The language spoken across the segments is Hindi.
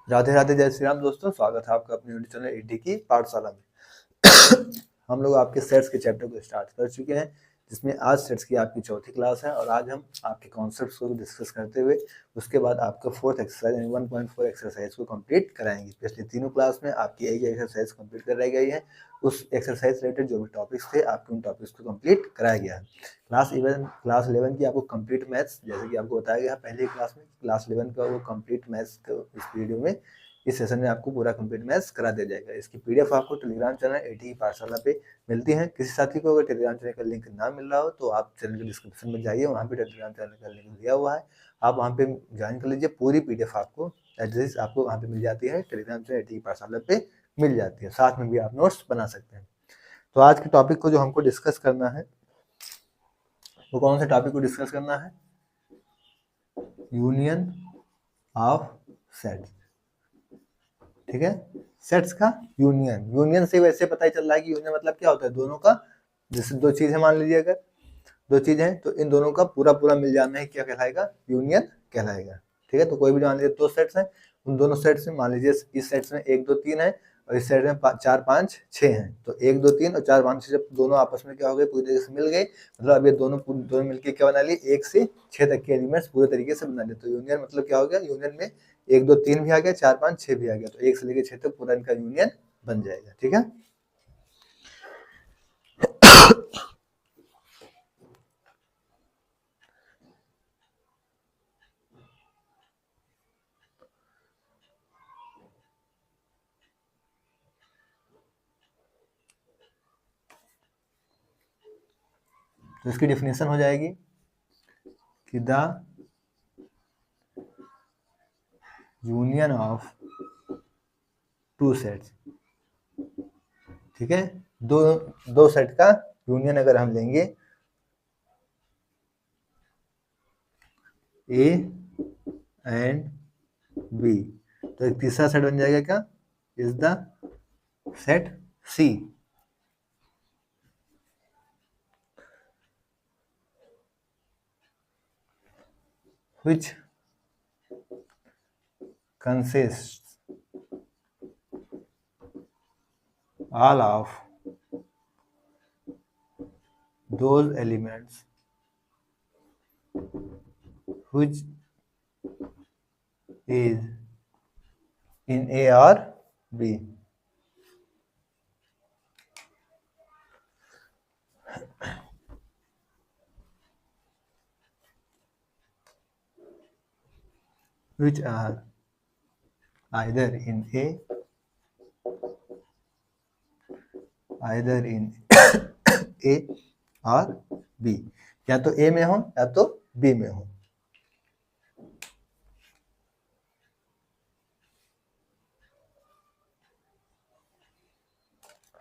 राधे राधे, जय श्री राम दोस्तों। स्वागत है आपका अपने यूट्यूब चैनल एडी की पाठशाला में। हम लोग आपके सेट्स के चैप्टर को स्टार्ट कर चुके हैं, जिसमें आज सेट्स की आपकी चौथी क्लास है और आज हम आपके कॉन्सेप्ट्स को डिस्कस करते हुए उसके बाद आपका फोर्थ एक्सरसाइज यानी 1.4 एक्सरसाइज को कंप्लीट कराएंगे। पिछली तीनों क्लास में आपकी एक एक्सरसाइज कंप्लीट कराई गई है। उस एक्सरसाइज रिलेटेड जो भी टॉपिक्स थे आपके उन टॉपिक्स को कंप्लीट कराया गया है। क्लास 11 की आपको कंप्लीट मैथ्स, जैसे कि आपको बताया गया पहले क्लास में, क्लास 11 का वो कंप्लीट मैथ्स इस वीडियो में, इस सेशन में आपको पूरा कंप्लीट मैथ्स करा दिया जाएगा। इसकी पीडीएफ आपको टेलीग्राम चैनल एडी पाठशाला पे मिलती है। किसी साथी को अगर टेलीग्राम चैनल का लिंक ना मिल रहा हो तो आप चैनल के डिस्क्रिप्शन में जाइए, वहाँ पे टेलीग्राम चैनल का लिंक दिया हुआ है, आप वहाँ पे ज्वाइन कर लीजिए। पूरी पीडीएफ आपको एड्रेस आपको वहाँ पे मिल जाती है, टेलीग्राम चैनल एडी पाठशाला पे मिल जाती है। साथ में भी आप नोट्स बना सकते हैं। तो आज के टॉपिक को जो हमको डिस्कस करना है वो कौन से टॉपिक को डिस्कस करना है? Union of sets. ठीक है, सेट्स का यूनियन। यूनियन से वैसे पता ही चल रहा है कि यूनियन मतलब क्या होता है, दोनों का, जैसे दो चीजें मान लीजिए, अगर दो चीजें हैं तो इन दोनों का पूरा पूरा मिल जाना है, क्या कहलाएगा? यूनियन कहलाएगा। ठीक है, तो कोई भी मान लीजिए दो सेट्स हैं, उन दोनों सेट्स में मान लीजिए इस सेट्स में 1 2 3 है और इस सेट में 4 5 6 हैं। तो 1 2 3 और 4 5 6 जब दोनों आपस में क्या हो गए, पूरी तरीके से मिल गए, मतलब अब ये दोनों मिलकर क्या बना लिए, 1 से 6 तक के एलिमेंट्स पूरे तरीके से बना लिए। तो यूनियन मतलब क्या हो गया? यूनियन में 1 2 3 भी आ गया, 4 5 6 भी आ गया, तो 1 से लेकर 6 तक पूरा इनका यूनियन बन जाएगा। ठीक है, तो इसकी डेफिनेशन हो जाएगी कि the union of two sets. ठीक है, दो सेट का यूनियन अगर हम लेंगे, ए एंड बी, तो एक तीसरा सेट बन जाएगा क्या? Is the set C. which consists all of those elements which is in A or B. Which are either in A, either in A और B, या तो A में हो या तो B में हो।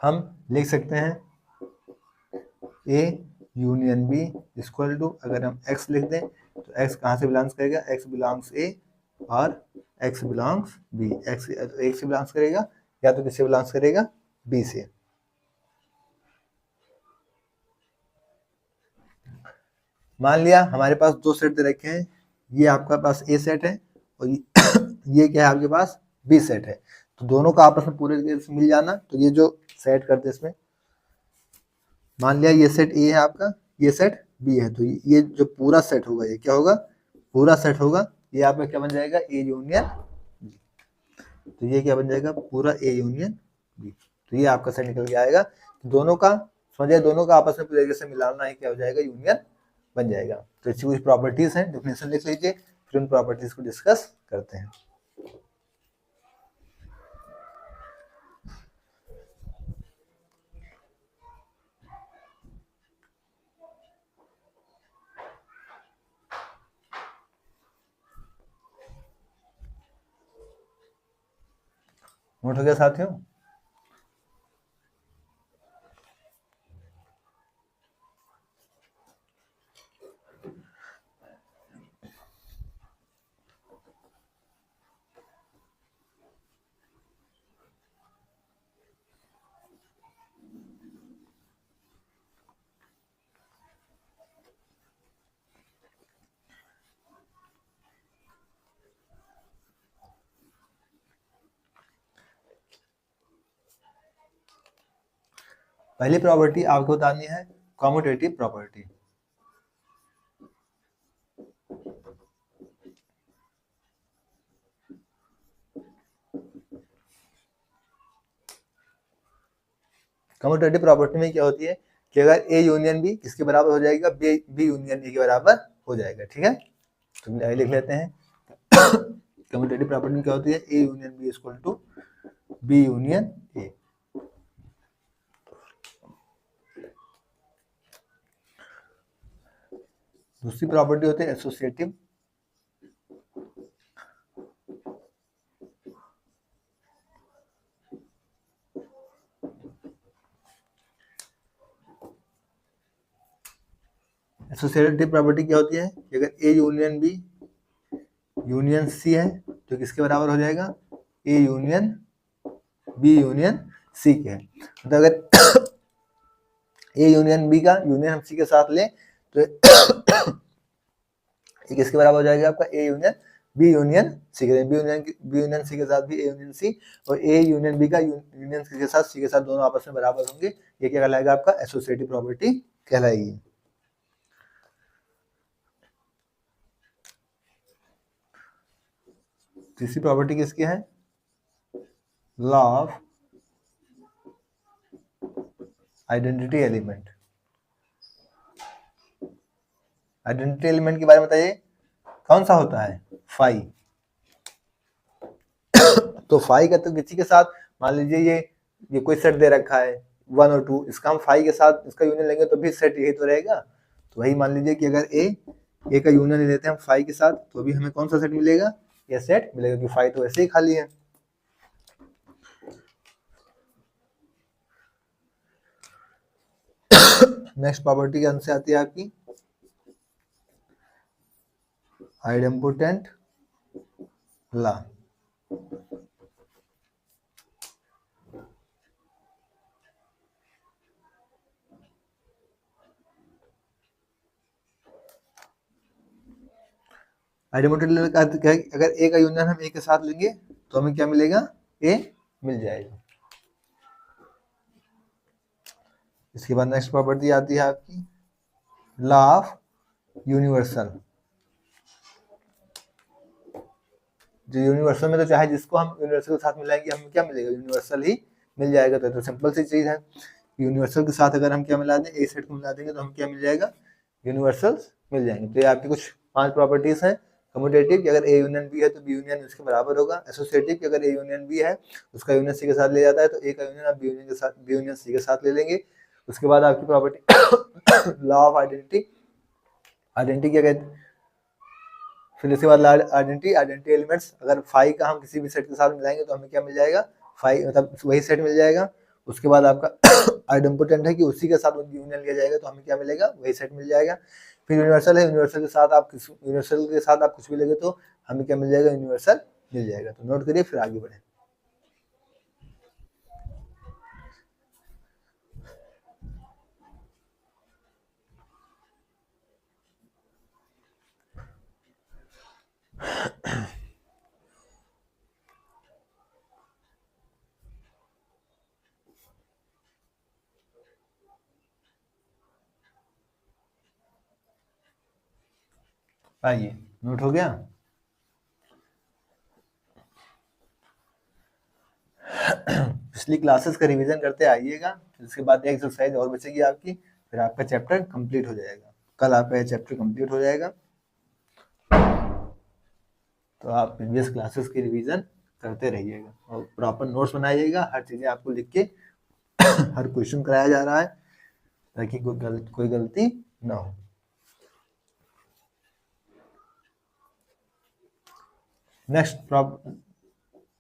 हम लिख सकते हैं A union B equal to, अगर हम X लिख दें तो X कहाँ से बिलोंग्स करेगा? X बिलोंग्स A और X बिलोंग्स B। X तो A से बिलोंग्स करेगा या तो किससे बिलोंग्स करेगा? B से। मान लिया हमारे पास दो सेट दे रखे हैं, ये आपका पास A सेट है और ये क्या है आपके पास? B सेट है। तो दोनों का आपस में पूरे तरीके से मिल जाना, तो ये जो सेट करते हैं इसमें, मान लिया ये सेट A है आपका, ये सेट B है, तो ये जो पूरा सेट होगा ये क्या होगा? पूरा सेट होगा। ये आपका क्या बन जाएगा? A union B। तो ये क्या बन जाएगा? पूरा A यूनियन B। तो ये आपका सेट निकल के आएगा। दोनों का समझिए, दोनों का आपस में पूरी तरीके से मिलाना है, क्या हो जाएगा? यूनियन बन जाएगा। तो इसकी कुछ प्रॉपर्टीज हैं, डेफिनेशन लिख लीजिए, फिर उन प्रॉपर्टीज को डिस्कस करते हैं। नोट हो गया साथियों? पहली प्रॉपर्टी आपको बतानी है कॉम्यूटेटिव प्रॉपर्टी। कम्यूटेटिव प्रॉपर्टी में क्या होती है कि अगर ए यूनियन बी किसके बराबर हो जाएगा, बी यूनियन ए के बराबर हो जाएगा। ठीक है, तो लिख लेते हैं कम्यूटेटिव प्रॉपर्टी में क्या होती है, A union B equal to B union A. दूसरी प्रॉपर्टी होती है एसोसिएटिव। एसोसिएटिव प्रॉपर्टी क्या होती है कि अगर A union B union C है तो किसके बराबर हो जाएगा, A union B union C के है। तो अगर ए यूनियन बी का यूनियन हम सी के साथ लें तो ये किसके बराबर हो जाएगा आपका, A union B union C के, बी यूनियन सी के साथ भी ए यूनियन सी, और ए यूनियन बी का यूनियन सी के साथ सी के साथ दोनों आपस में बराबर होंगे। ये क्या कहलाएगा आपका, एसोसिएटिव प्रॉपर्टी कहलाएगी। तीसरी प्रॉपर्टी किसकी है, law of identity element. Identity element के बारे में बताइए, कौन सा होता है, फाई। तो फाई का तो किसी के साथ, मान लीजिए ये कोई सेट दे रखा है 1 और 2, इसका हम फाई के साथ इसका यूनियन लेंगे तो भी सेट यही तो रहेगा। तो वही मान लीजिए कि अगर ए का यूनियन ले लेते हैं हम फाई के साथ, तो भी हमें कौन सा सेट मिलेगा, ये सेट मिलेगा, कि फाई तो वैसे ही खाली है। नेक्स्ट प्रॉपर्टी के अंत से आती है आपकी आइडेम्पोटेंट लॉ। आइडेम्पोटेंट लॉ का अर्थ क्या है, अगर ए का यूनियन हम ए के साथ लेंगे तो हमें क्या मिलेगा, ए मिल जाएगा। इसके बाद नेक्स्ट प्रॉपर्टी आती है आपकी लॉ ऑफ यूनिवर्सल। जो यूनिवर्सल में तो चाहे जिसको हम यूनिवर्सल के साथ मिलाएंगे हमें क्या मिलेगा, यूनिवर्सल ही मिल जाएगा। तो सिंपल सी चीज है, यूनिवर्सल के साथ अगर हम क्या मिला दें, ए सेट को मिला देंगे तो हम क्या मिल जाएगा, यूनिवर्सल्स मिल जाएंगे। तो ये आपकी कुछ 5 प्रॉपर्टीज हैं। कम्यूटेटिव कि अगर ए यूनियन बी है तो बी यूनियन उसके बराबर होगा। एसोसिएटिव कि अगर ए यूनियन बी है उसका यूनियन सी के साथ ले जाता है तो ए का यूनियन आप बी यूनियन के साथ, बी यूनियन सी के साथ ले लेंगे। उसके बाद आपकी property law of identity. Identity क्या कहते हैं, फिर इसके बाद आइडेंटिटी एलिमेंट्स, अगर फाई का हम किसी भी सेट के साथ मिलाएंगे तो हमें क्या मिल जाएगा, फाई मतलब वही सेट मिल जाएगा। उसके बाद आपका आइडेम्पोटेंट है कि उसी के साथ यूनियन लिया जाएगा तो हमें क्या मिलेगा, वही सेट मिल जाएगा। फिर यूनिवर्सल है, यूनिवर्सल के साथ आप कुछ भी लेंगे तो हमें क्या मिल जाएगा, यूनिवर्सल मिल जाएगा। तो नोट करिए फिर आगे बढ़े। आइए, नोट हो गया। पिछली क्लासेस का रिवीजन करते आइएगा, इसके बाद एक एक्सरसाइज और बचेगी आपकी, फिर आपका चैप्टर कंप्लीट हो जाएगा। कल आपका चैप्टर कंप्लीट हो जाएगा। तो आप प्रीवियस क्लासेस की रिवीजन करते रहिएगा और प्रॉपर नोट्स बनाइएगा। हर चीजें आपको लिख के हर क्वेश्चन कराया जा रहा है ताकि कोई गलती ना हो। नेक्स्ट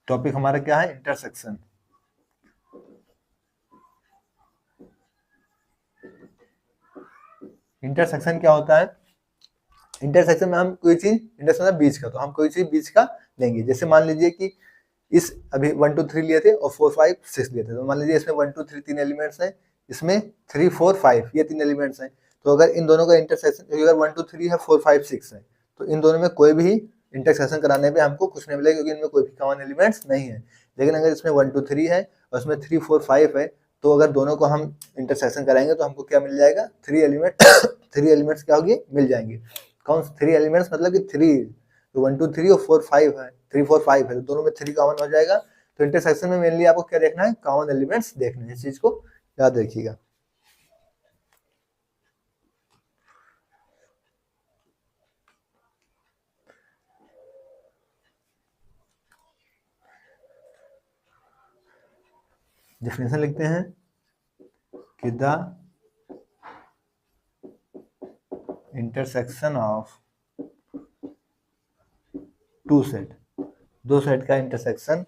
टॉपिक हमारा क्या है, इंटरसेक्शन। इंटरसेक्शन क्या होता है, इंटरसेक्शन में हम कोई चीज, इंटरसेक्शन बीच का, तो हम कोई चीज बीच का लेंगे। जैसे मान लीजिए कि इस अभी 1 2 3 लिए थे और 4 5 6 लिए थे, तो मान लीजिए इसमें 1 2 3 तीन एलिमेंट्स हैं, इसमें 3 4 5 ये तीन एलिमेंट्स हैं। तो अगर इन दोनों का इंटरसेक्शन, अगर 1 2 3 है 4 5 6 है, तो इन दोनों में कोई भी इंटरसेक्शन कराने पे हमको कुछ नहीं मिलेगा क्योंकि इनमें कोई भी कॉमन एलिमेंट्स नहीं है। लेकिन अगर इसमें 1 2 3 है और इसमें 3 4 5 है तो अगर दोनों को हम इंटरसेक्शन कराएंगे तो हमको क्या मिल जाएगा, 3 एलिमेंट 3 एलिमेंट्स क्या होगी, मिल जाएंगे। कौन 3 एलिमेंट्स, मतलब कि 3, तो 1 2 3 और 4 5 है, 3 4 5 है, तो दोनों में 3 कॉमन हो जाएगा। तो इंटरसेक्शन में मेनली आपको क्या देखना है, कॉमन एलिमेंट्स देखने हैं, इस चीज को याद रखिएगा। डेफिनेशन लिखते हैं कि the intersection of two set, दो सेट का intersection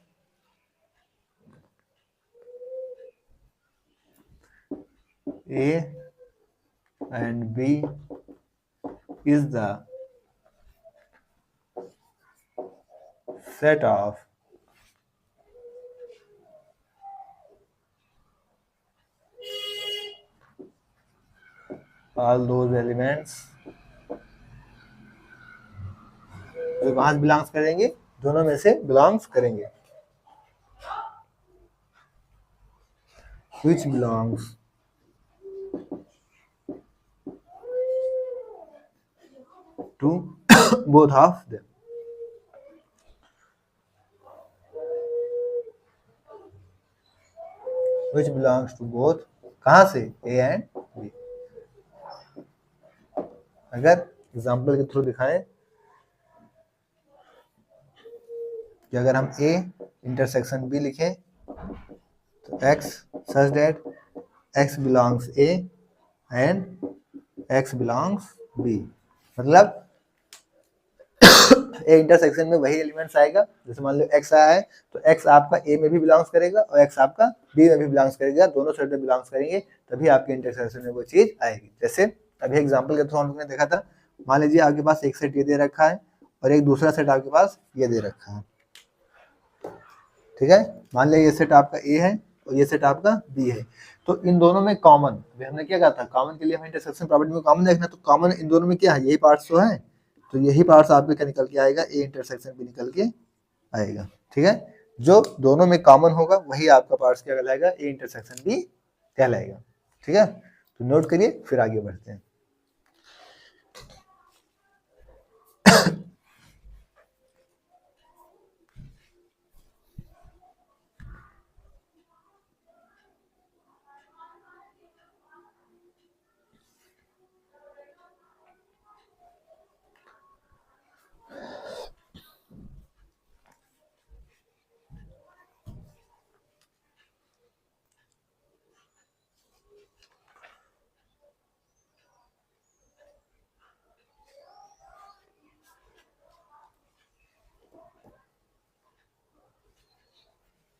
A and B is the set of all those elements जो कहाँ से बिलोंग्स करेंगे, दोनों में से बिलोंग्स करेंगे, which belongs to both of them, which belongs to both, कहाँ से, A and B। अगर एग्जाम्पल के थ्रू दिखाएं कि अगर हम A इंटरसेक्शन B लिखें तो X such that X belongs A and X belongs B, मतलब ए इंटरसेक्शन में वही एलिमेंट्स आएगा, जैसे मान लो x आया है तो x आपका a में भी बिलोंग्स करेगा और x आपका b में भी बिलोंग्स करेगा, दोनों सेट में बिलोंग्स करेंगे, तभी आपके इंटरसेक्शन में वो चीज आएगी। जैसे अभी एग्जांपल के थ्रू हम लोगों ने देखा था, मान लीजिए आपके पास एक सेट ये दे रखा है और एक दूसरा सेट आपके पास ये दे रखा है, ठीक है। मान लिया ये सेट आपका a है और ये सेट आपका b है, तो इन दोनों में कॉमन, अभी हमने क्या कहा था, कॉमन के लिए हमें इंटरसेक्शन प्रॉपर्टी में कॉमन देखना, तो कॉमन इन दोनों में क्या है, यही पार्ट्स तो है, तो यही पार्ट्स आपके क्या निकल के आएगा, ए इंटरसेक्शन भी निकल के आएगा, ठीक है। जो दोनों में कॉमन होगा वही आपका पार्ट्स क्या कहलाएगा, ए इंटरसेक्शन भी कहलाएगा, ठीक है। तो नोट करिए, फिर आगे बढ़ते हैं।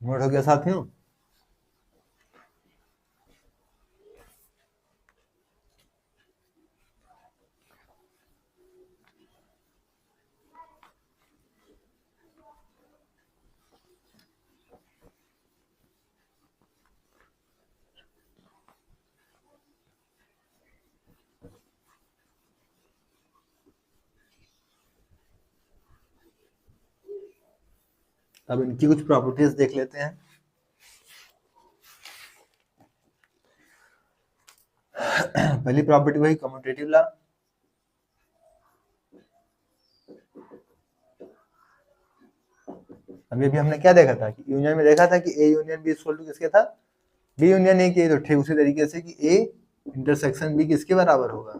नोट हो गया साथियों? अब इनकी कुछ प्रॉपर्टीज देख लेते हैं। पहली प्रॉपर्टी वही कम्यूटेटिव लॉ, अभी हमने क्या देखा था कि यूनियन में देखा था कि A union B equal to किसके था, बी यूनियन ए के, तो ठीक उसी तरीके से कि ए इंटरसेक्शन बी किसके बराबर होगा,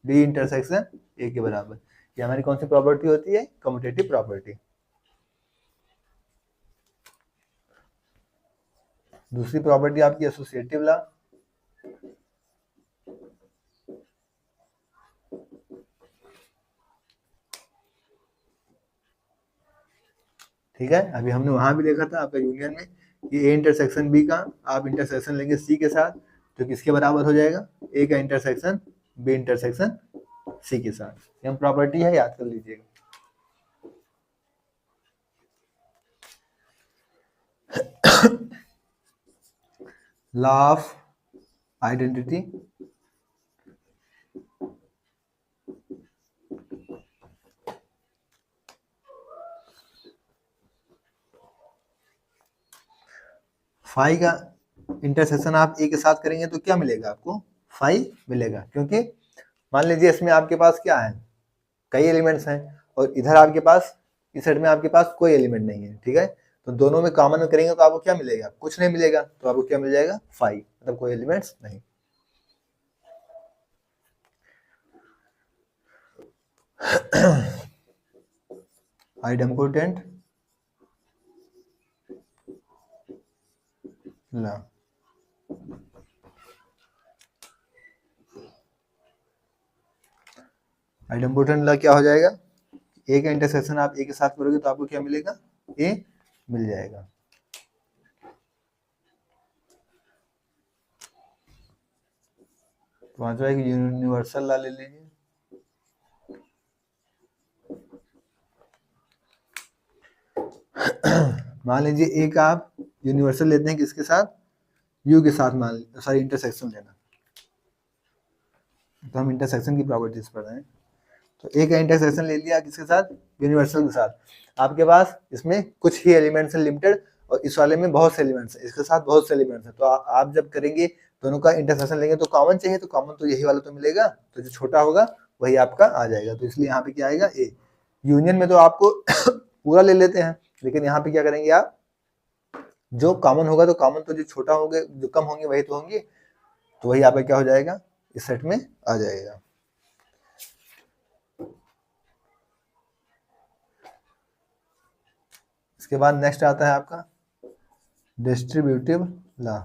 बी इंटरसेक्शन ए के बराबर। ये हमारी कौन सी प्रॉपर्टी होती है, कम्यूटेटिव प्रॉपर्टी। दूसरी प्रॉपर्टी आपकी एसोसिएटिव लॉ, ठीक है। अभी हमने वहां भी देखा था आपका यूनियन में कि ए इंटरसेक्शन बी का आप इंटरसेक्शन लेंगे सी के साथ, तो किसके बराबर हो जाएगा, ए का इंटरसेक्शन बी इंटरसेक्शन सी के साथ। ये हम प्रॉपर्टी है, याद कर लीजिएगा। लॉ ऑफ आइडेंटिटी, फाई का इंटरसेक्शन आप ए के साथ करेंगे तो क्या मिलेगा आपको 5 मिलेगा, क्योंकि मान लीजिए इसमें आपके पास क्या है, कई एलिमेंट्स हैं और इधर आपके पास इस सेट में आपके पास कोई एलिमेंट नहीं है, ठीक है। तो दोनों में कॉमन करेंगे तो आपको क्या मिलेगा, कुछ नहीं मिलेगा, तो आपको क्या मिल जाएगा 5, मतलब कोई एलिमेंट्स नहीं। आइडेम्पोटेंट ला, आइडेम्पोटेंट ला क्या हो जाएगा, ए का इंटरसेक्शन आप ए के साथ करोगे तो आपको क्या मिलेगा, ए मिल जाएगा। पांचवा एक यूनिवर्सल ला ले लीजिए। मान लीजिए एक आप यूनिवर्सल लेते हैं किसके साथ, यू के साथ, मान सॉरी इंटरसेक्शन लेना, तो हम इंटरसेक्शन की प्रॉपर्टीज पढ़ रहे हैं। तो एक इंटरसेक्शन ले लिया किसके साथ, यूनिवर्सल के साथ। आपके पास इसमें कुछ ही एलिमेंट्स हैं लिमिटेड, और इस वाले में बहुत से एलिमेंट्स हैं, इसके साथ बहुत से एलिमेंट्स हैं। तो आप जब करेंगे दोनों का इंटरसेक्शन लेंगे तो कॉमन चाहिए, तो कॉमन तो यही वाला तो मिलेगा, तो जो छोटा होगा वही आपका आ जाएगा। तो इसलिए यहाँ पे क्या आएगा, ए। यूनियन में तो आपको पूरा ले लेते हैं, लेकिन यहाँ पे क्या करेंगे आप, जो कॉमन होगा तो कॉमन तो जो छोटा होंगे जो कम होंगे वही तो होंगे, तो वही आपका क्या हो जाएगा, इस सेट में आ जाएगा। इसके बाद नेक्स्ट आता है आपका डिस्ट्रीब्यूटिव लॉ।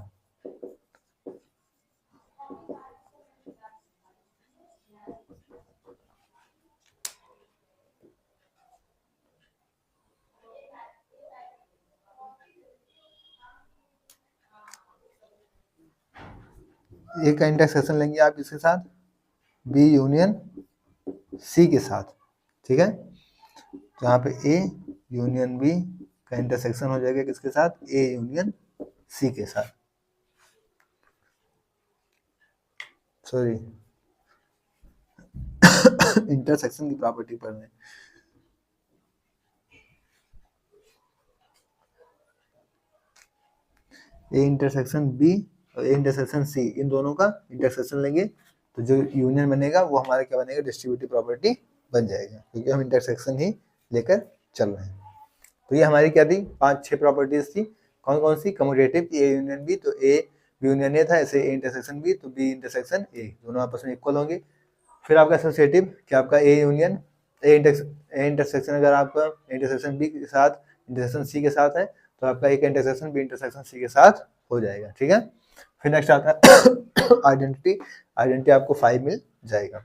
ए का इंटरसेक्शन लेंगे आप किसके साथ, बी यूनियन सी के साथ, ठीक है। तो यहाँ पे ए यूनियन बी का इंटरसेक्शन हो जाएगा किसके साथ, ए यूनियन सी के साथ, सॉरी इंटरसेक्शन की प्रॉपर्टी पढ़ रहे हैं। ए इंटरसेक्शन बी और ए इंटरसेक्शन सी, इन दोनों का इंटरसेक्शन लेंगे तो जो यूनियन बनेगा वो हमारा क्या बनेगा, डिस्ट्रीब्यूटिव प्रॉपर्टी बन जाएगा, क्योंकि हम इंटरसेक्शन ही लेकर चल रहे हैं। तो ये हमारी क्या थी, 5-6 प्रॉपर्टीज थी। कौन कौन सी, कम्यूटेटिव, ए यूनियन बी, तो ए बी यूनियन ए था, ऐसे ए इंटरसेक्शन बी तो बी इंटरसेक्शन ए, दोनों आपस में इक्वल होंगे। फिर आपका एसोसिएटिव, क्या आपका ए यूनियन ए इंटरसेक्शन अगर आपका इंटरसेक्शन बी के साथ इंटरसेक्शन सी के साथ है तो आपका एक इंटरसेक्शन बी इंटरसेक्शन सी के साथ हो जाएगा, ठीक है। फिर नेक्स्ट आता है आइडेंटिटी, आइडेंटिटी आपको 5 मिल जाएगा।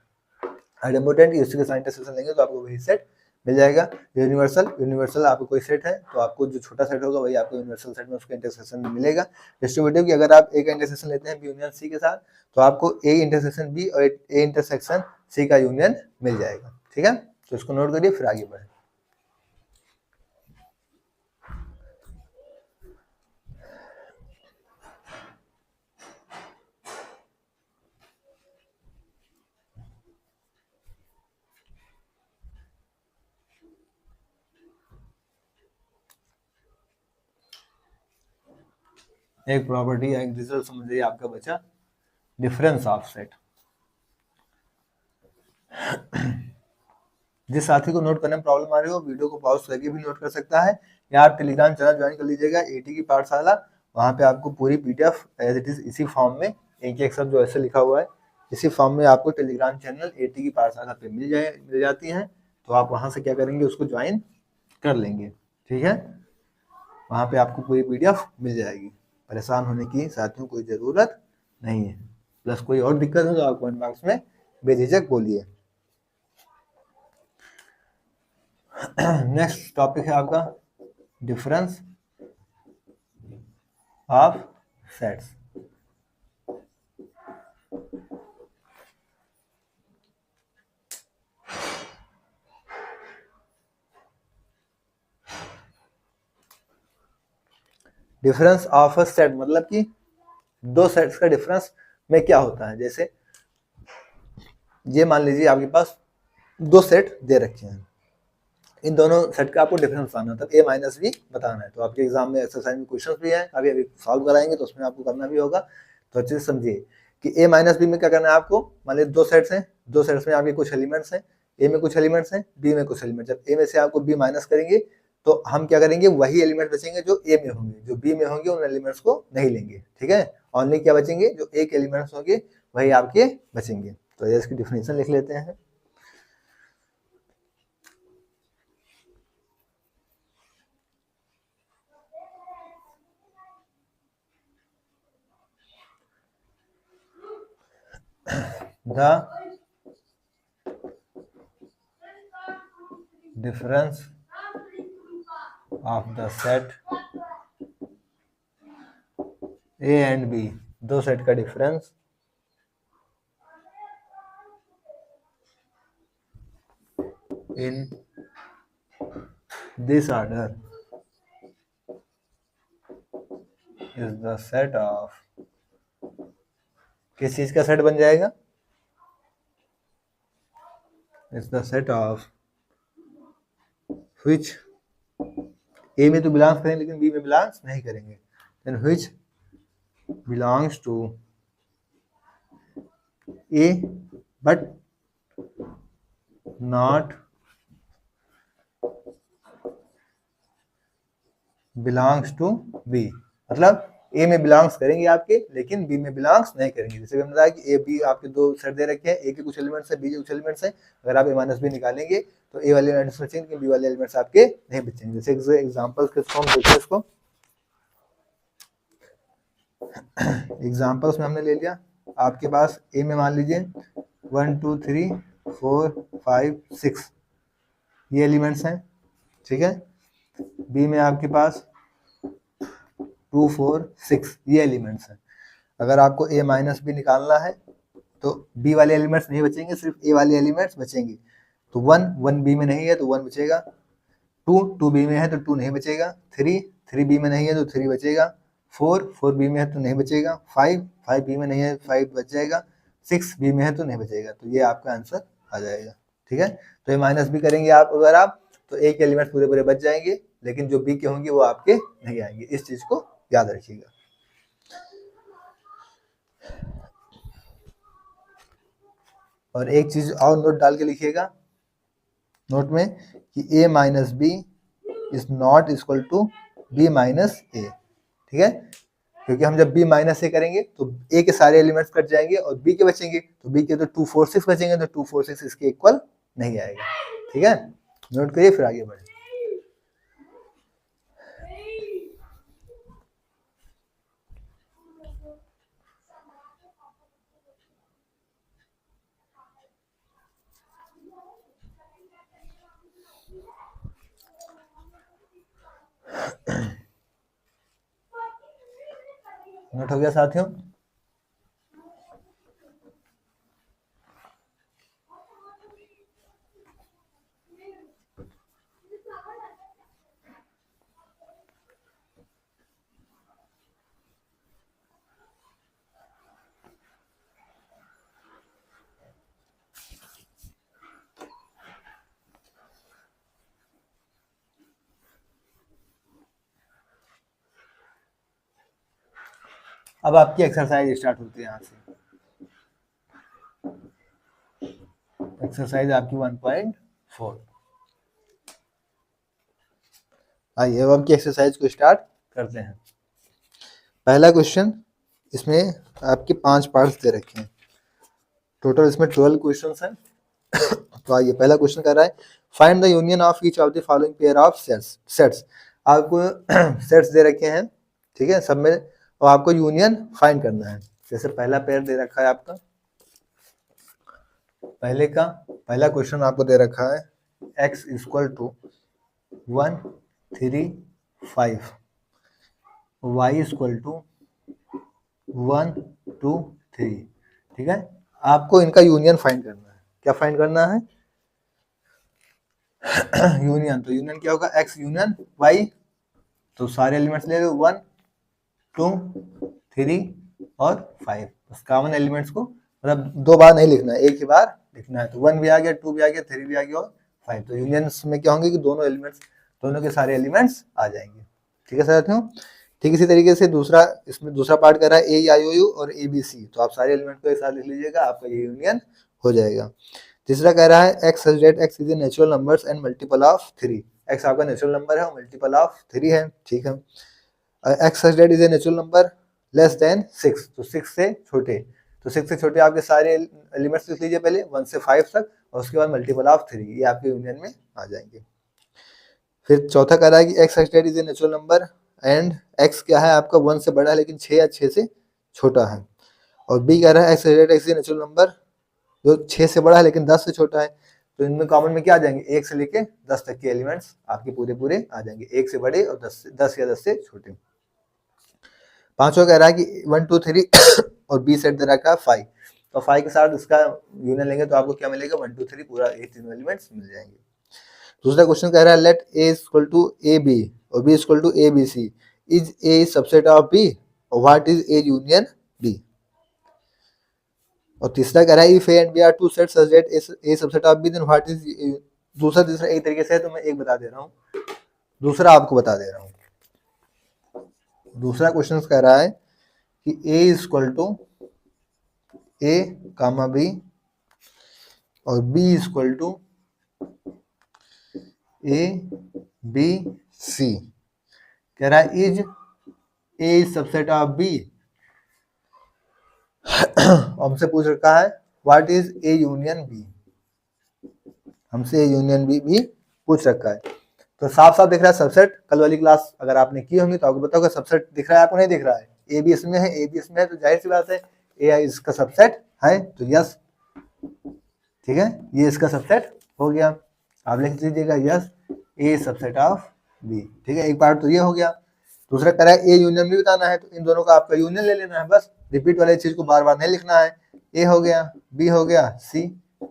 आइडेम्पोटेंट इसी के साथ इंटरसेक्शन लेंगे तो आपको वही सेट मिल जाएगा। यूनिवर्सल, यूनिवर्सल आपको कोई सेट है तो आपको जो छोटा सेट होगा वही आपको यूनिवर्सल सेट में उसका इंटरसेक्शन में मिलेगा। डिस्ट्रीब्यूटिव की अगर आप ए का इंटरसेक्शन लेते हैं बी यूनियन सी के साथ तो आपको ए इंटरसेक्शन बी और ए इंटरसेक्शन सी का यूनियन मिल जाएगा, ठीक है। तो इसको नोट करिए फिर आगे बढ़े। एक प्रॉपर्टी एक रिजल्ट समझिए आपका बचा, डिफरेंस ऑफ सेट। जिस साथी को नोट करने में प्रॉब्लम आ रही हो वीडियो को पॉज करके भी नोट कर सकता है, या आप टेलीग्राम चैनल ज्वाइन कर लीजिएगा एटी की पाठशाला, वहाँ पे आपको पूरी पीडीएफ एज इट इज इसी फॉर्म में एक एक सब जो ऐसे लिखा हुआ है इसी फॉर्म में आपको टेलीग्राम चैनल एटी की पाठशाला पे मिल जाती है। तो आप वहाँ से क्या करेंगे, उसको ज्वाइन कर लेंगे, ठीक है। वहाँ पे आपको पूरी पीडीएफ मिल जाएगी, परेशान होने की साथियों कोई ज़रूरत नहीं है। प्लस कोई और दिक्कत है तो आप कमेंट बॉक्स में बेझिझक बोलिए। नेक्स्ट टॉपिक है आपका difference of sets. Difference of a set मतलब कि दो सेट्स का डिफरेंस में क्या होता है। जैसे ये मान लीजिए आपके पास दो सेट दे रखे हैं, इन दोनों सेट का आपको डिफरेंस बताना है, मतलब ए माइनस बी बताना है। तो आपके एग्जाम में एक्सरसाइज में क्वेश्चंस भी है, अभी अभी सॉल्व कराएंगे तो उसमें आपको करना भी होगा। तो अच्छे से समझिए कि ए माइनस बी में क्या करना है आपको। मान लीजिए दो सेट्स हैं, दो सेट्स में आपके कुछ एलिमेंट्स हैं, ए में कुछ एलिमेंट्स हैं, बी में कुछ एलिमेंट्स। जब ए में से आपको बी माइनस करेंगे तो हम क्या करेंगे, वही एलिमेंट बचेंगे जो ए में होंगे, जो बी में होंगे उन एलिमेंट्स को नहीं लेंगे, ठीक है। ओनली क्या बचेंगे, जो ए के एलिमेंट्स होंगे वही आपके बचेंगे। तो ये इसकी डिफिनेशन लिख लेते हैं। The difference of the set A and B, दो सेट का difference in this order is the set of, किस चीज का सेट बन जाएगा, is the set of which ए में तो बिलोंग्स करेंगे लेकिन बी में बिलोंग्स नहीं करेंगे, then which belongs to A but not belongs to B। मतलब ए में बिलोंग्स करेंगे आपके लेकिन बी में बिलोंग्स नहीं करेंगे। जैसे हमने बताया कि ए बी आपके दो सेट दे रखे हैं, ए के कुछ एलिमेंट्स है, बी के कुछ एलिमेंट्स है। अगर आप ए माइनस बी निकालेंगे तो ए वाले एलिमेंट्स बचेंगे लेकिन बी वाले एलिमेंट्स आपके नहीं बचेंगे। जैसे एग्जांपल्स के फॉर्म देखिए इसको। एग्जांपल्स में हमने ले लिया, आपके पास ए में मान लीजिए 1 2 3 4 5 6 ये एलिमेंट्स हैं, ठीक है। बी में आपके पास 2 4 6 ये एलिमेंट्स हैं। अगर आपको ए माइनस बी निकालना है तो बी वाले एलिमेंट्स नहीं बचेंगे, सिर्फ ए वाले एलिमेंट्स बचेंगे। तो 1 बी में नहीं है तो 1 बचेगा, 2 बी में है तो 2 नहीं बचेगा, 3 बी में नहीं है तो 3 बचेगा, 4 बी में है तो नहीं बचेगा, 5 बी में नहीं है 5 बच जाएगा, 6 बी में है तो नहीं बचेगा। तो ये आपका आंसर आ जाएगा, ठीक है। तो ये माइनस बी करेंगे आप अगर आप तो ए के एलिमेंट्स पूरे पूरे बच जाएंगे लेकिन जो बी के होंगे वो आपके नहीं आएंगे। इस चीज को याद रखिएगा। और एक चीज और नोट डाल के लिखिएगा नोट में कि A minus B is not equal to B minus A, ठीक है। क्योंकि हम जब बी माइनस ए करेंगे तो ए के सारे एलिमेंट्स कट जाएंगे और बी के बचेंगे, तो बी के तो 2 4 6 बचेंगे, तो 2 4 6 इसके इक्वल नहीं आएगा, ठीक है। नोट करिए फिर आगे बढ़े। नोट हो गया साथियों। अब आपकी एक्सरसाइज स्टार्ट होती है यहाँ से। एक्सरसाइज आपकी 1.4। आइए अब आपकी एक्सरसाइज को स्टार्ट करते हैं। पहला क्वेश्चन, इसमें आपके 5 पार्ट्स दे रखे हैं, टोटल इसमें 12 क्वेश्चंस हैं। तो आइए पहला क्वेश्चन कर रहा है find the union of each of the following pair of sets. आपको सेट्स दे रखे हैं, ठीक है, सब में, और आपको यूनियन फाइंड करना है। जैसे पहला पेयर दे रखा है आपका, पहला क्वेश्चन आपको दे रखा है x equal to 1 3 5, y equal to 1 2 3, ठीक है। आपको इनका यूनियन फाइंड करना है। क्या फाइंड करना है? यूनियन। तो यूनियन क्या होगा, x यूनियन y, तो सारे एलिमेंट्स ले लो 1 2 3 और 5, बस कॉमन एलिमेंट्स को मतलब 2 बार नहीं लिखना है, एक ही बार लिखना है। तो 1 भी आ गया, 2 भी आ गया, 3 भी आ गया और 5। तो यूनियंस में क्या होंगे कि दोनों के सारे एलिमेंट्स आ जाएंगे। ठीक है साथियों। ठीक इसी तरीके से इसमें दूसरा पार्ट कर रहा है ए आई ओ यू और ए बी सी। तो आप सारे एलिमेंट को एक साथ लिख लीजिएगा, आपका ये यूनियन हो जाएगा। तीसरा कह रहा है X such that x is a natural numbers and multiple of 3। X आपका नेचुरल नंबर है और मल्टीपल ऑफ 3 है। ठीक है। X such that is a natural number less than 6। तो 6 से छोटे, तो 6 से छोटे आपके सारे एलिमेंट्स लिख लीजिए पहले 1 से 5 तक, और उसके बाद मल्टीपल ऑफ 3, ये आपके यूनियन में आ जाएंगे। फिर चौथा कह रहा है कि x such that is a natural number and x क्या है आपका 1 से बड़ा है लेकिन 6 या 6 से छोटा है। और बी कह रहा है X such that x is a natural number जो 6 से बड़ा है लेकिन 10 से छोटा है। तो इनमें कॉमन में क्या आ जाएंगे, 1 से लेके 10 तक के एलिमेंट्स आपके पूरे आ जाएंगे, 1 से बड़े और 10 या 10 से छोटे। पांचवा कह रहा है कि 1 2 3 और बी सेट दे रखा है 5। तो 5 के साथ इसका यूनियन लेंगे तो आपको क्या मिलेगा, 1 2 3 पूरा ये तीनों एलिमेंट्स मिल जाएंगे। दूसरा क्वेश्चन कह रहा है let A equal to A B और B equal to A B C, is A subset of B और what is A union B. और तीसरा कह रहा है if A and B are two sets such that A subset of B then what is. दूसरा तीसरा एक तरीके से है, तो मैं एक बता दे रहा हूँ, दूसरा आपको बता दे रहा हूँ। दूसरा क्वेश्चन कह रहा है कि A equal to A comma B और B equal to A B C. कह रहा है is A subset of B, हमसे पूछ रखा है what is A union B, हमसे ए यूनियन बी भी पूछ रखा है। तो साफ साफ दिख रहा है सबसेट। कल वाली क्लास अगर आपने की होंगी तो आपको पता होगा सबसेट दिख रहा है, आपको नहीं दिख रहा है, ए बी इसमें है, ए बी इसमें है, तो जाहिर सी बात है ए आई इसका सबसेट है, तो यस। ठीक है, ये इसका सबसेट हो गया, आप लिख दीजिएगा yes A subset of B. ठीक है, एक पार्ट तो ये हो गया। दूसरा कह रहा है ए यूनियन भी बताना है, तो इन दोनों का आपका यूनियन ले लेना है, बस रिपीट वाली चीज को बार बार नहीं लिखना है। ए हो गया, बी हो गया, सी,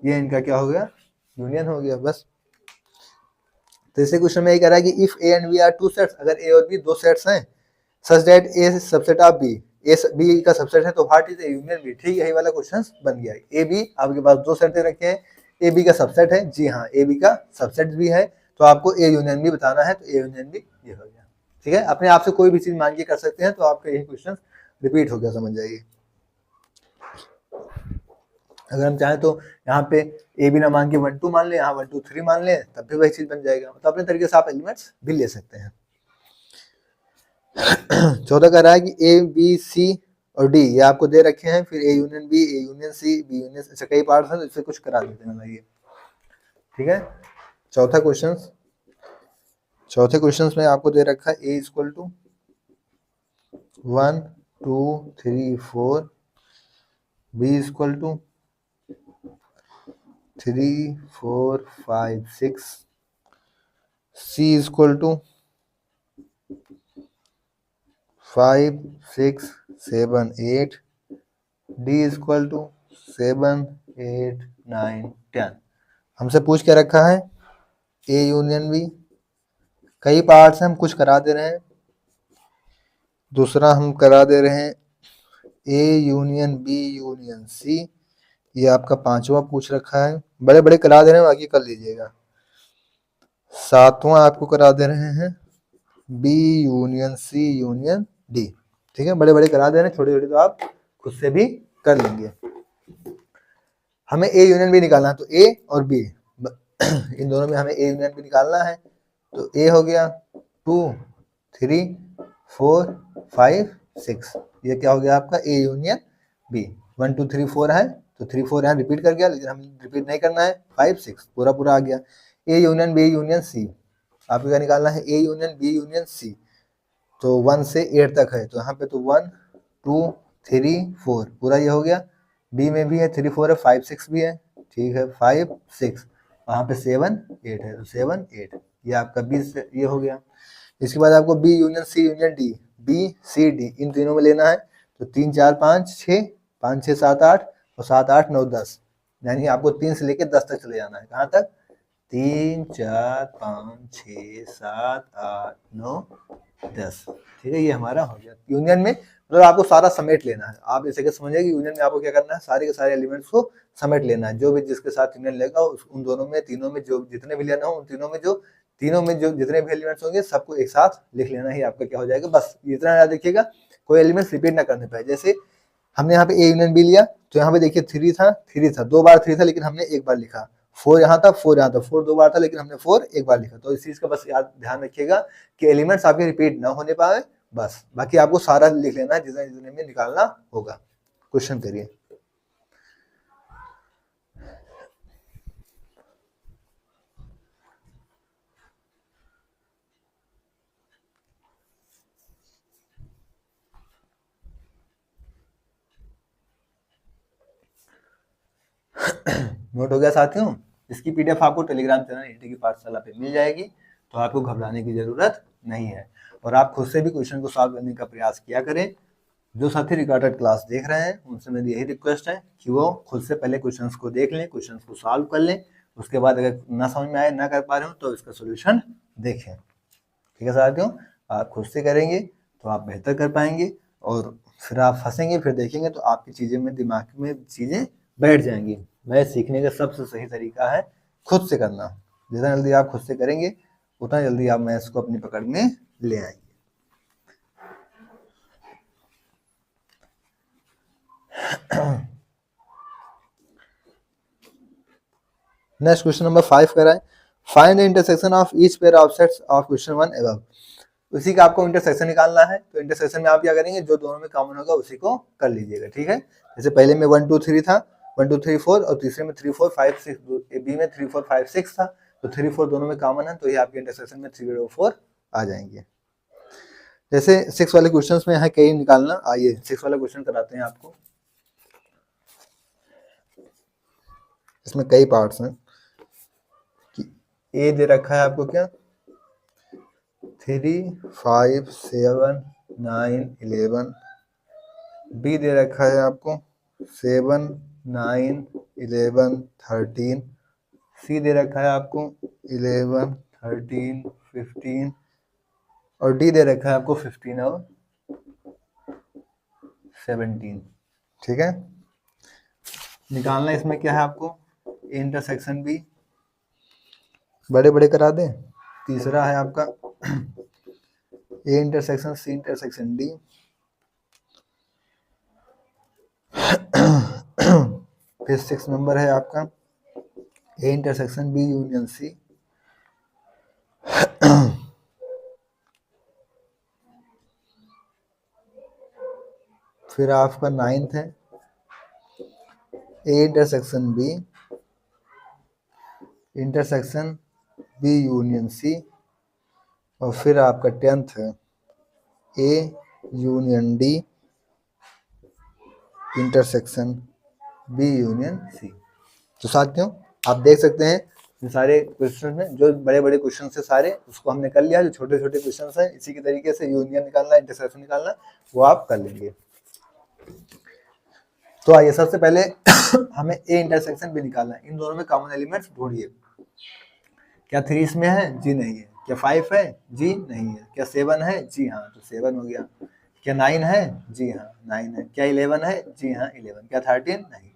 ये इनका क्या हो गया, यूनियन हो गया बस। तो इसे क्वेश्चन में ये कह रहा है कि if A and B are two sets, अगर ए और बी दो सेट्स हैं such that A subset of B, A B का सबसेट है, तो what is A union B. ठीक है, यही वाला क्वेश्चन बन गया। ए बी आपके पास दो सेट दे रखे हैं, ए बी का सबसेट है, जी हाँ ए बी का सबसेट भी है, तो आपको ए यूनियन बी बताना है, तो ए यूनियन बी ये हो गया। ठीक है, अपने आप से कोई भी चीज मान के कर सकते हैं, तो आपका यही क्वेश्चन रिपीट हो गया, समझ जाइए। अगर हम चाहें तो यहाँ पे ए बी ना मान के 1 2 मान लें, यहाँ 1 2 3 मान लें, तब भी वही चीज बन जाएगा। तो अपने तरीके से आप एलिमेंट्स भी ले सकते हैं। 14 कह रहा है कि ए बी सी और डी ये आपको दे रखे हैं, फिर A union B, A union C, B union, अच्छा कई पार्ट्स हैं, तो इससे कुछ करा देते हैं ये। ठीक है, चौथे क्वेश्चन में आपको दे रखा है A equal to 1 2 3 4, B equal to 3 4 5 6, C equal to 5 6 7 8, D equal to 7 8 9 10। हमसे पूछ के रखा है ए यूनियन बी, कई पार्ट्स हैं, हम कुछ करा दे रहे हैं। दूसरा हम करा दे रहे हैं A union B union C, ये आपका पांचवा पूछ रखा है, बड़े बड़े करा दे रहे हैं, बाकी कर लीजिएगा। सातवां आपको करा दे रहे हैं B union C union D. ठीक है, बड़े बड़े करा दे रहे हैं, छोटे छोटे तो आप खुद से भी कर लेंगे। हमें ए यूनियन बी निकालना है, तो ए और बी इन दोनों में हमें ए यूनियन बी निकालना है। तो ए हो गया 2 3 4 5 6, ये क्या हो गया आपका ए यूनियन बी। 1 2 3 4 है, तो 3 4 यहाँ रिपीट कर गया, लेकिन हम रिपीट नहीं करना है, 5 6 पूरा आ गया। A union B union C, आपको क्या निकालना है, A union B union C, तो 1 से 8 तक है, तो यहाँ पे तो 1 2 3 4 पूरा ये हो गया। बी में भी है 3 4 है, 5 6 भी है, ठीक है 5 6, वहाँ पे 7 8 है, तो 7 8, ये आपका बी से ये हो गया। इसके बाद आपको B union C union D, B C D इन तीनों में लेना है, तो 3 4 5 6, 5 6 7 8 और 7 8 9 10, यानी आपको 3 से लेकर 10 तक चले जाना है। कहाँ तक, 3 4 5 6 7 8 9 10। ठीक है, ये हमारा हो गया यूनियन में, मतलब आपको सारा समेट लेना है। आप जैसे कि समझिए कि यूनियन में आपको क्या करना है, सारे के सारे एलिमेंट्स को समेट लेना है। जो भी जिसके साथ यूनियन लेगा उन दोनों में, तीनों में जो जितने भी लेना हो, उन तीनों में जो जितने भी एलिमेंट्स होंगे सबको एक साथ लिख लेना ही आपका क्या हो जाएगा। बस इतना याद रखिएगा, कोई एलिमेंट्स रिपीट ना करने पाए। जैसे हमने यहाँ पे ए यूनियन बी लिया, तो यहाँ पे देखिए 3 था, 2 बार 3 था लेकिन हमने एक बार लिखा। 4 यहाँ था, 4 यहाँ था, 4 2 बार था लेकिन हमने 4 एक बार लिखा। तो इस चीज का बस याद ध्यान रखिएगा कि एलिमेंट्स आपके रिपीट ना होने पाए, बस। बाकी आपको सारा लिख लेना है जितने जितने में निकालना होगा। क्वेश्चन करिए। नोट हो गया साथियों? इसकी पीडीएफ आपको टेलीग्राम चैनल ईटी की पाठशाला पे मिल जाएगी, तो आपको घबराने की जरूरत नहीं है। और आप खुद से भी क्वेश्चन को सॉल्व करने का प्रयास किया करें। जो साथी रिकॉर्डेड क्लास देख रहे हैं उनसे मेरी यही रिक्वेस्ट है कि वो खुद से पहले क्वेश्चंस को देख लें, क्वेश्चंस को सॉल्व कर लें। उसके बाद अगर ना समझ में आए, ना कर पा रहे हो, तो इसका सोल्यूशन देखें। ठीक है साथियों? आप खुद से करेंगे तो आप बेहतर कर पाएंगे, और फिर आप फंसेंगे, फिर देखेंगे तो आपकी चीजें में, दिमाग में चीजें बैठ जाएंगी। मैथ सीखने का सबसे सही तरीका है खुद से करना। जितना जल्दी आप खुद से करेंगे उतना जल्दी आप मैथ्स को अपनी पकड़ में ले आएंगे। नेक्स्ट क्वेश्चन नंबर 5 कराएं। Find the intersection of each pair of sets of question 1 above. उसी का आपको इंटरसेक्शन निकालना है। तो इंटरसेक्शन में आप क्या करेंगे, जो दोनों में कॉमन होगा उसी को कर लीजिएगा। ठीक है? जैसे पहले में 1 2 3 था, 1 2 3 4, और तीसरे में 3 4 5 6, बी में 3 4 5 6 था, तो 3 4 दोनों में कॉमन है, तो ये आपके इंटरसेक्शन में 3 और 4 आ जाएंगे। जैसे 6 वाले क्वेश्चन में है कई निकालना। आइए 6 वाला क्वेश्चन कराते हैं आपको। इसमें कई पार्ट्स हैं कि ए दे रखा है आपको क्या, 3 5 7 9 11। बी दे रखा है आपको 7 9 11 13। सी दे रखा है आपको 11 13 15, और डी दे रखा है आपको 15 और 17। ठीक है? निकालना इसमें क्या है आपको, ए इंटरसेक्शन बी, बड़े बड़े करा दें। तीसरा है आपका A intersection C intersection D. फिर 6 नंबर है आपका A intersection B union C. फिर आपका 9th है A intersection B intersection B union C. और फिर आपका 10th है A union D intersection B union C. तो साथियों आप देख सकते हैं इन सारे क्वेश्चन में जो बड़े बड़े क्वेश्चन से सारे उसको हमने कर लिया। जो छोटे छोटे क्वेश्चन हैं इसी के तरीके से यूनियन निकालना, इंटरसेक्शन निकालना, वो आप कर लेंगे। तो आइए सबसे पहले हमें ए इंटरसेक्शन बी निकालना है। इन दोनों में कॉमन एलिमेंट्स ढूंढिए। क्या 3 इसमें है? जी नहीं है। क्या 5 है? जी नहीं है। क्या 7 है? जी हाँ, तो 7 हो गया। क्या 9 है? जी हाँ 9 है। क्या 11 है? जी हाँ 11। क्या 13? नहीं।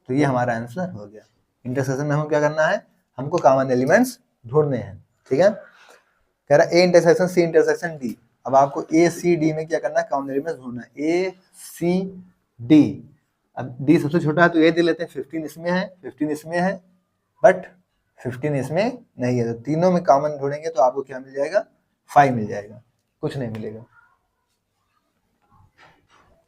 तो ये हमारा आंसर हो गया। इंटरसेक्शन में हमको क्या करना है, हमको कॉमन एलिमेंट्स ढूंढने हैं। ठीक है? कह रहा है A intersection C intersection D. अब आपको ए सी डी में क्या करना है, कॉमन एलिमेंट्स ढूंढना है। ए सी डी, अब डी सबसे छोटा है तो ए दे लेते हैं। 15 इसमें है, 15 इसमें है, बट 15 इसमें नहीं है। तो तीनों में कॉमन ढूंढेंगे तो आपको क्या मिल जाएगा, 5 मिल जाएगा, कुछ नहीं मिलेगा।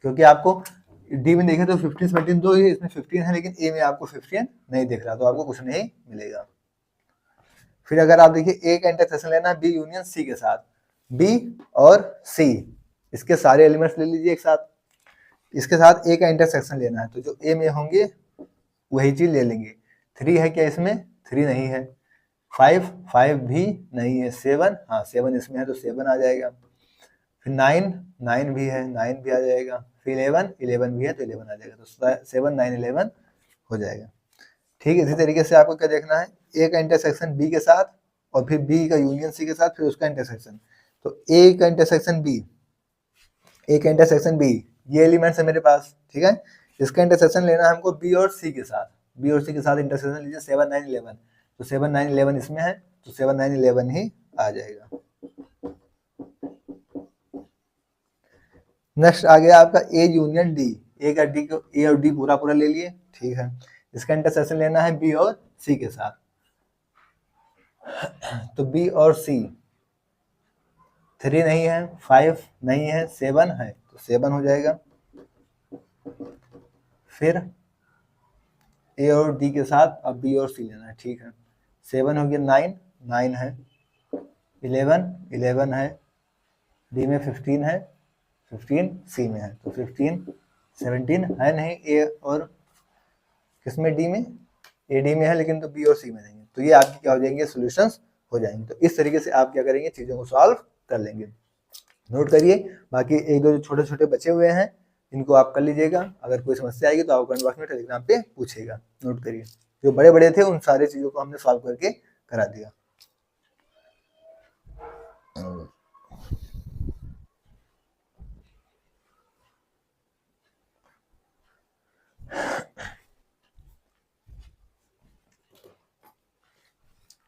क्योंकि आपको डी में देखें तो 15 17 दो ही, इसमें 15 है लेकिन ए में आपको 15 नहीं दिख रहा, तो आपको कुछ नहीं मिलेगा। फिर अगर आप देखिए ए का इंटरसेक्शन लेना है बी यूनियन सी के साथ, बी और सी इसके सारे एलिमेंट्स ले लीजिए एक साथ। इसके साथ ए का इंटरसेक्शन लेना है, तो जो ए में होंगे वही चीज ले लेंगे। 3 है क्या इसमें? 3 नहीं है। 5 भी नहीं है। 7, हाँ 7 इसमें है तो 7 आ जाएगा। फिर 9 भी है, 9 भी आ जाएगा। फिर 11 भी है तो 11 आ जाएगा। तो 7 9 11 हो जाएगा। ठीक है? इसी तरीके से आपको क्या देखना है, ए का इंटरसेक्शन बी के साथ, और फिर बी का यूनियन सी के साथ, फिर उसका इंटरसेक्शन। तो ए का इंटरसेक्शन बी, ए का इंटरसेक्शन बी ये एलिमेंट्स है मेरे पास, ठीक है। इसका इंटरसेक्शन लेना है हमको बी और सी के साथ, बी और सी के साथ इंटरसेक्शन लीजिए 7 9 11, तो 7 9 11 इसमें है, तो 7 9 11 ही आ जाएगा। नेक्स्ट आ गया आपका ए यूनियन डी, ए का डी को, ए और डी पूरा पूरा ले लिए, ठीक है। इसका इंटरसेक्शन लेना है बी और सी के साथ, तो बी और सी 3 नहीं है, 5 नहीं है, 7 है, तो 7 हो जाएगा। फिर ए और डी के साथ अब बी और सी लेना है, ठीक है। 7 हो गया, 9 9 है, 11 11 है, डी में 15 है, 15 सी में है, तो 15 17 है नहीं ए और किसमें, डी में, ए डी में है लेकिन तो बी और सी में नहीं है, तो ये आपकी क्या हो जाएंगे, सॉल्यूशंस हो जाएंगे। तो इस तरीके से आप क्या करेंगे, चीज़ों को सॉल्व कर लेंगे। नोट करिए, बाकी एक दो जो छोटे छोटे बचे हुए हैं इनको आप कर लीजिएगा। अगर कोई समस्या आएगी तो आप कमेंट बॉक्स में टेलीग्राम पे पूछिएगा। नोट करिए, जो बड़े बड़े थे उन सारी चीज़ों को हमने सॉल्व करके करा दिया।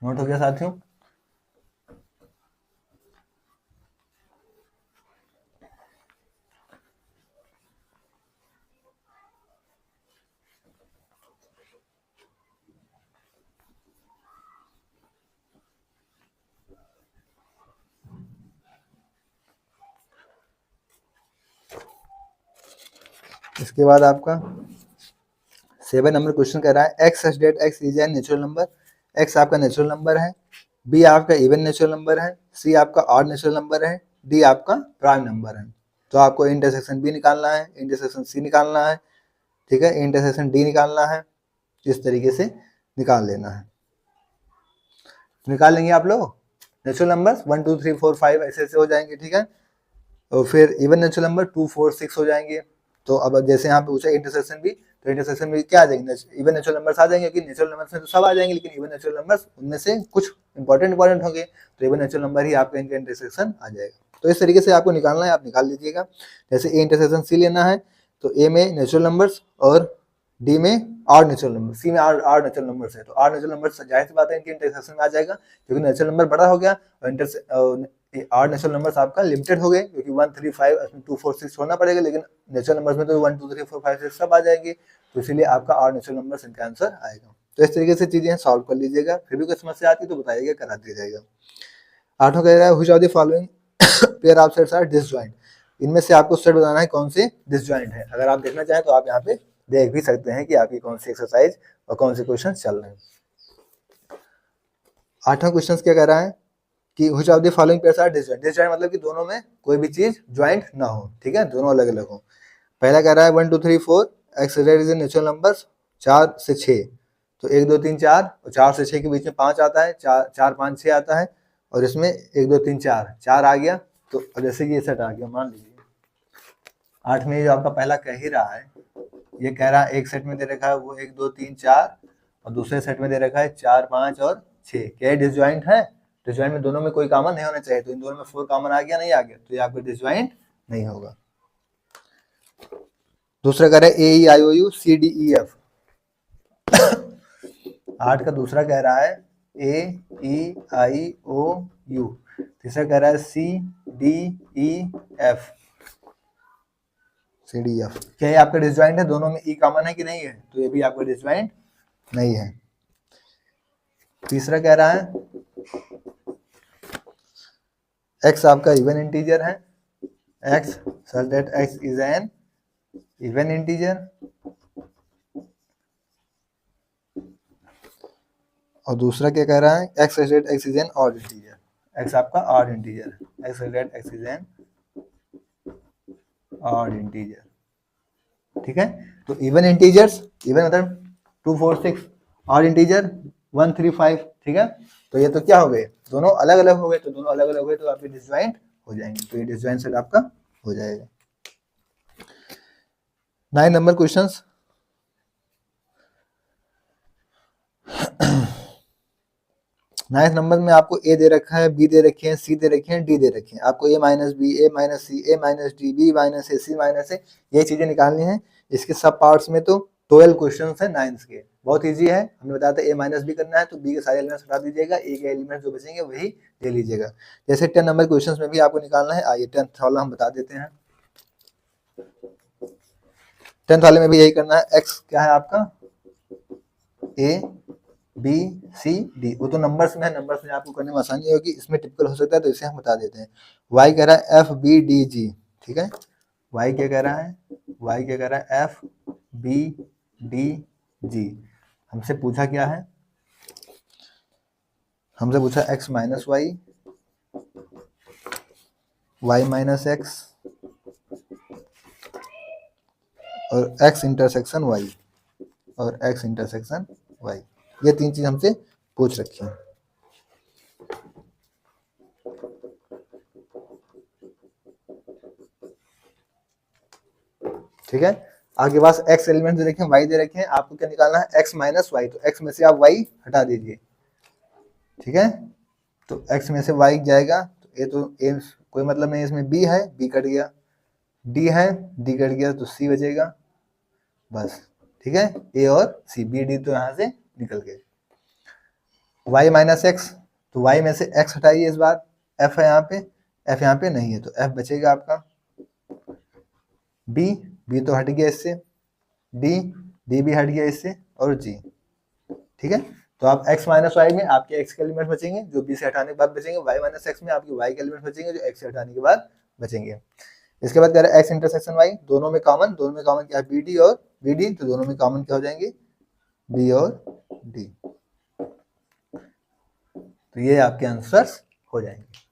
नोट हो गया साथियों? इसके बाद आपका 7 नंबर क्वेश्चन कह रहा है X such that X is an natural number. X आपका नेचुरल नंबर है, बी आपका इवन नेचुरल नंबर है, सी आपका ऑड नेचुरल नंबर है, डी आपका प्राइम नंबर है। तो आपको इंटरसेक्शन बी निकालना है, इंटरसेक्शन सी निकालना है, ठीक है, इंटरसेक्शन डी निकालना है। इस तरीके से निकाल लेना है। निकाल लेंगे आप लोग नेचुरल नंबर 1 2 3 4 5 ऐसे ऐसे हो जाएंगे, ठीक है। और फिर इवन नेचुरल नंबर 2 4 6 हो जाएंगे। तो अब जैसे यहाँ पे पूछा इंटरसेक्शन भी, तो इंटरसेक्शन में क्या आ जाएंगे, इवन नेचुरल नंबर्स आ जाएंगे, क्योंकि नेचुरल नंबर्स में तो सब आ जाएंगे, लेकिन इवन नेचुरल नंबर्स उनमें से कुछ इंपॉर्टेंट होंगे, तो इवन नेचुरल नंबर ही आपका इनका इंटरसेक्शन आ जाएगा। तो इस तरीके से आपको निकालना है, आप निकाल लीजिएगा। जैसे ए इंटरसेक्शन सी लेना है, तो ए में नेचुरल नंबर्स और डी में आर नेचुरल नंबर, सी में आर नेचुरल नंबर्स है, तो आर नेचुरल नंबर जाहिर सी बात है इनके इंटरसेक्शन में आ जाएगा, क्योंकि नेचुरल नंबर बड़ा हो गया और आर नेचुरल नंबर्स आपका लिमिटेड हो गए, क्योंकि 1 3 5 इसमें 2 4 6 छोड़ना पड़ेगा, लेकिन नेचुरल नंबर्स में तो 1 2 3 4 5 6 सब आ जाएंगे, तो इसीलिए आपका आर नेचुरल नंबर्स इनका आंसर आएगा। तो इस तरीके से चीजें सॉल्व कर लीजिएगा। फिर भी कोई समस्या आती है तो बताइएगा, करा दिया जाएगा। 8वां कह रहा है which of the following pair of sets are disjoint. इनमें से आपको सेट बताना है कौन से डिसजॉइंट है। अगर आप देखना चाहें तो आप यहाँ पे देख भी सकते हैं कि आपकी कौन सी एक्सरसाइज और कौन से क्वेश्चन चल रहे हैं। 8वां क्वेश्चन क्या कह रहा है कि which of the following pairs are disjoint. Disjoint मतलब कि दोनों में कोई भी चीज ज्वाइंट ना हो, ठीक है, दोनों अलग अलग हो। पहला कह रहा है 1 2 3 4 एक्स इज नेचुरल नंबर्स 4 से 6, तो 1 2 3 4 और 4 से 6 के बीच में 5 आता है, 4 5 6 आता है, और इसमें 1 2 3 4 आ गया। तो जैसे कि ये सेट आ गया, मान लीजिए 8 में जो आपका पहला कह ही रहा है, ये कह रहा है एक सेट में दे रखा है वो 1 2 3 4 और दूसरे सेट में दे रखा है 4 5 और 6। क्या ये डिसजॉइंट है? डिसजॉइंट में दोनों में कोई कॉमन नहीं होना चाहिए, तो इन दोनों में 4 कॉमन आ गया, नहीं आ गया, तो ये आपका डिसजॉइंट नहीं होगा। दूसरा कह रहा है A E I O U C D E F. 8 का दूसरा कह रहा है A E I O you, तीसरा कह रहा है C D E F, C D F. क्या ये आपका डिसजॉइंट है? दोनों में ई कॉमन है कि नहीं है? तो ये भी आपका डिसजॉइंट नहीं है। तीसरा कह रहा है एक्स आपका इवन इंटीजर है, X such that x is N even integer, और दूसरा क्या कह रहा है X such that x is N odd integer, x आपका ऑड इंटीजर है, X such that x is N odd integer, ठीक है। तो इवन इंटीजर्स, इवन मतलब 2 4 6, ऑड इंटीजर 1 3 5, ठीक है। तो ये तो क्या हो गए, दोनों अलग अलग हो गए, तो दोनों अलग अलग हुए तो आपके डिसजॉइंट हो जाएंगे, तो ये डिसजॉइंट सेट आपका हो जाएगा। 9 नंबर क्वेश्चंस। 9th नंबर में आपको ए दे रखा है, बी दे रखे हैं, सी दे रखे हैं, डी दे रखे हैं। आपको ए माइनस बी, ए माइनस सी, ए माइनस डी, बी माइनस ए, सी माइनस ए, ये चीजें निकालनी है। इसके सब पार्ट्स में तो 12 क्वेश्चन है 9th के, बहुत ईजी है। हमने बताया था ए माइनस बी करना है तो बी के सारे एलिमेंट्स हटा दीजिएगा, ए के एलिमेंट्स जो बचेंगे वही ले लीजिएगा। जैसे 10 नंबर क्वेश्चन में भी आपको निकालना है। आइए 10th वाला हम बता देते हैं। 10th वाले में भी यही करना है। एक्स क्या है आपका, ए बी सी डी, वो तो नंबर्स में है, नंबर्स में आपको करने में आसानी होगी, इसमें टिपिकल हो सकता है तो इसे हम बता देते हैं। वाई कह रहा है एफ बी डी जी, ठीक है। वाई क्या कह रहा है, वाई क्या कह रहा है एफ बी डी जी। हमसे पूछा क्या है, हमसे पूछा X minus Y, Y minus X और एक्स इंटरसेक्शन वाई, और एक्स इंटरसेक्शन वाई, ये तीन चीज हमसे पूछ रखी है। ठीक है, आपके पास x एलिमेंट दे रखे हैं, y दे रखे हैं, आपको क्या निकालना है, x माइनस वाई, तो x में से आप y हटा दीजिए। ठीक है, तो x में से y जाएगा तो ये तो a कोई मतलब नहीं, इसमें b है, b कट गया, d है, d कट गया, तो c बचेगा बस। ठीक है, a और c, b d तो यहाँ से निकल गए। y माइनस एक्स, तो y में से x हटाइए इस बार, f है यहाँ पे, f यहाँ पे नहीं है तो f बचेगा आपका। b, b तो हट गया इससे, d, d भी हट गया इससे, और g। ठीक है, तो आप x माइनस वाई में आपके x के एलिमेंट बचेंगे जो b से हटाने के बाद बचेंगे, y माइनस एक्स में आपके y के एलिमेंट बचेंगे जो x से हटाने के बाद बचेंगे। इसके बाद कह रहा है x इंटरसेक्शन y, दोनों में कॉमन, दोनों में कॉमन क्या है, bd और bd, तो दोनों में कॉमन क्या हो जाएंगे, b और d, तो ये आपके आंसर्स हो जाएंगे।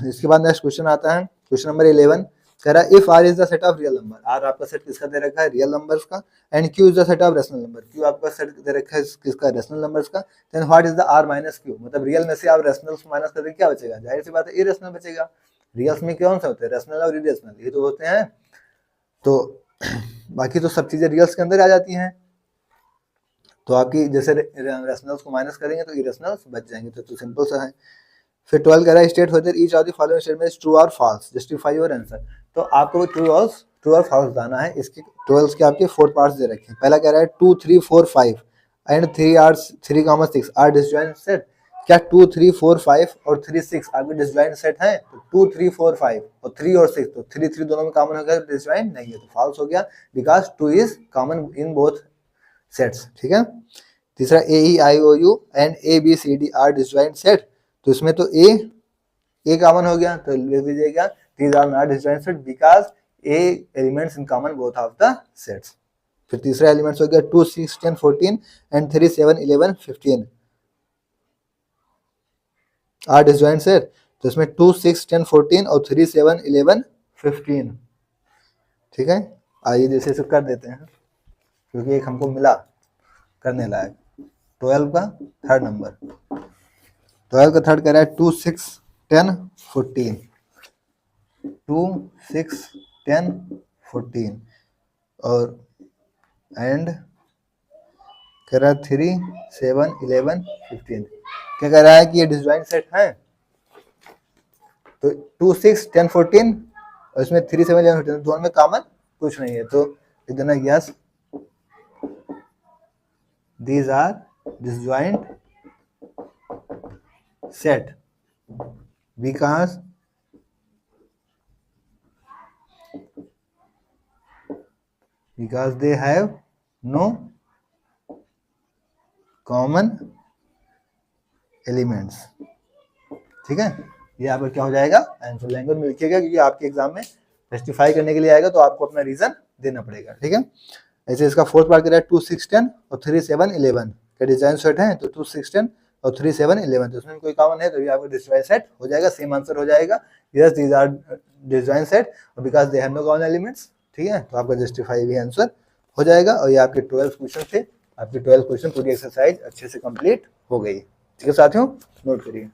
इसके बाद नेक्स्ट क्वेश्चन आता है, क्वेश्चन नंबर 11, कह रहा है if r is the set of real number, r आपका सेट किसका दे रखा है, रियल नंबर्स का, and q is the set of rational number, q आपका सेट दे रखा है किसका, रेशनल नंबर्स का, then what is the r minus q, मतलब रियल में से आप रेशनल्स माइनस करके क्या बचेगा, जाहिर सी बात है इरेशनल बचेगा। रियल्स में कौन सा होते हैं, रेशनल और इरेशनल, ये तो होते हैं। तो बाकी तो सब चीजें रियल्स के अंदर आ जाती हैं, तो आपकी जैसे रेशनल्स को माइनस करेंगे तो इरेशनल्स बच जाएंगे, तो सिंपल सा है। फिर 12 कह रहा है state whether each of the following statement is true और फॉल्स, जस्टिफाई योर आंसर, तो आपको ट्रू और फॉल्स बताना है। इसके 12 के आपके 4 पार्ट्स दे रखे हैं। पहला कह रहा है 2 3 4 5 एंड 3 आर डिसजॉइंट सेट, क्या 2 3 4 5 और 3 6 आपके डिसजॉइंट सेट हैं, तो 2 3 4 5 और 3 और 6, तो 3 3 दोनों में कॉमन हो गया, डिसजॉइंट नहीं है तो फॉल्स हो गया, because 2 is common in both sets. ठीक है, तीसरा A E I O U and A B C D are disjoint set, तो इसमें तो ए कॉमन हो गया, तो लिख दीजिएगा these are not disjoint set because a elements in common both of the sets. फिर तीसरा एलिमेंट्स हो गया 2 6 10 14 एंड 3 7 11 15 आर डिसजॉइंट सेट, तो इसमें 2 6 10 14 और 3 7 11 15। ठीक है, आइए जैसे इसे कर देते हैं क्योंकि एक हमको मिला करने लायक। 12 का थर्ड नंबर, 12 का थर्ड कह रहा है 2 6 10 14, 2 6 10 14 और एंड कह रहा है 3 7 11 15। क्या कह रहा है कि ये डिसजॉइंट सेट है, तो 2 6 10 14 और इसमें 3 7 11 15 दोनों में कॉमन कुछ नहीं है, तो लिख देना yes these are disjoint set because they have no common elements। ठीक है, ये यहाँ पर क्या हो जाएगा आंसर, लैंग्वेज में लिखिएगा क्योंकि आपके एग्जाम में जस्टिफाई करने के लिए आएगा तो आपको अपना रीजन देना पड़ेगा। ठीक है, ऐसे इसका फोर्थ पार्ट कह रहा है 2 6 10 और 3 7 11 का डिजाइन सेट है, तो 2 6 10 और 3 7 11, तो उसमें कोई कॉमन है तो ये आपका डिस्जॉइंट सेट हो जाएगा, सेम आंसर हो जाएगा, yes these are disjoint set because they have no common elements. ठीक है, तो आपका जस्टिफाई भी आंसर हो जाएगा और ये आपके 12 क्वेश्चन थे, आपके 12 क्वेश्चन पूरी एक्सरसाइज अच्छे से कंप्लीट हो गई। ठीक है साथियों, नोट करिए।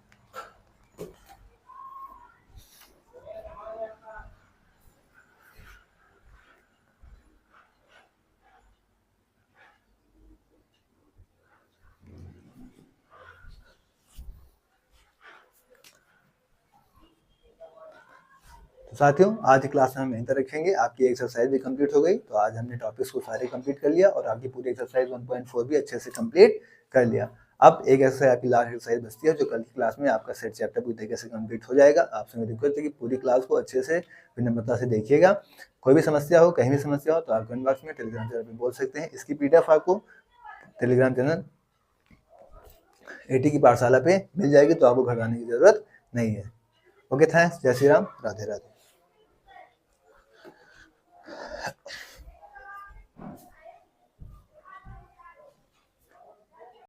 साथियों आज की क्लास में हम यहीं तक रखेंगे। आपकी एक्सरसाइज भी कंप्लीट हो गई। तो आज हमने टॉपिक्स को सारे कंप्लीट कर लिया और आपकी पूरी एक्सरसाइज 1.4 भी अच्छे से कंप्लीट कर लिया। अब एक एक्सरसाइज आपकी लास्ट एक्सरसाइज बचती है जो कल की क्लास में आपका सेट चैप्टर पूरी तरीके से कंप्लीट हो जाएगा। आपसे मेरी रिक्वेस्ट है कि पूरी क्लास को अच्छे से विनम्रता से देखिएगा। कोई भी समस्या हो, कहीं भी समस्या हो तो आप कमेंट बॉक्स में टेलीग्राम चैनल पर बोल सकते हैं। इसकी पीडीएफ आपको टेलीग्राम चैनल एटी की पाठशाला पे मिल जाएगी, तो आपको घर आने की जरूरत नहीं है। Okay, thanks. जय श्री राम, राधे राधे।